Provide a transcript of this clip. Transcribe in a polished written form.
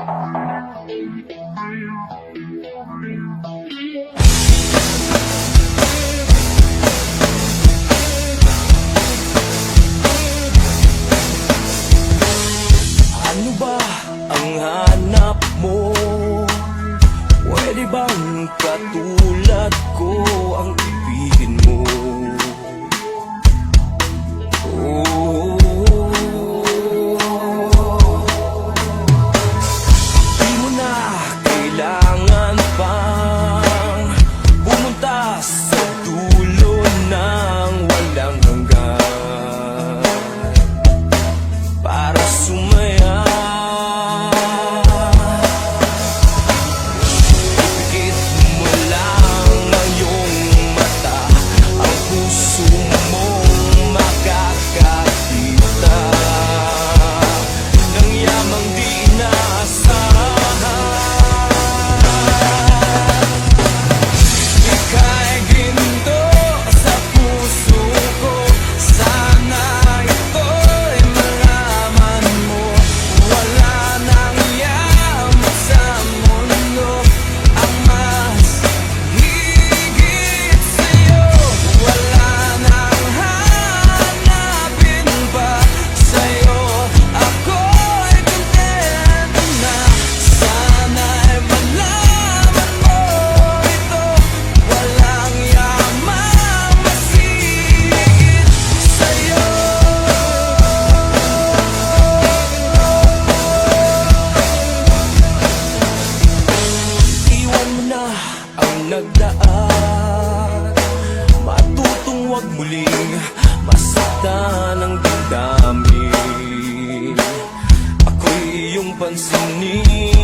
Ano ba ang hanap mo? Pwede bang katulad ko ang ibigin mo? Di mo na kailangan pang pumunta sa dulo ng walang hanggan para sumaya. Ipikit mo lang ang iyong mata, ang puso mong makakakita ng yamang di inaasahan. Ika'y ginto sa puso ko, sana ito'y malaman mo. Wala nang yaman sa mundo ang mas higit sa'yo. Wala nang hanapin pa sa'yo. Ako'y kontento na, sana'y malaman mo ito. Walang yamang mas higit sa'yo. Iwan mo na ang nagdaan, matutong wag muling masaktan ang damdamin. Ako'y iyong pansinin.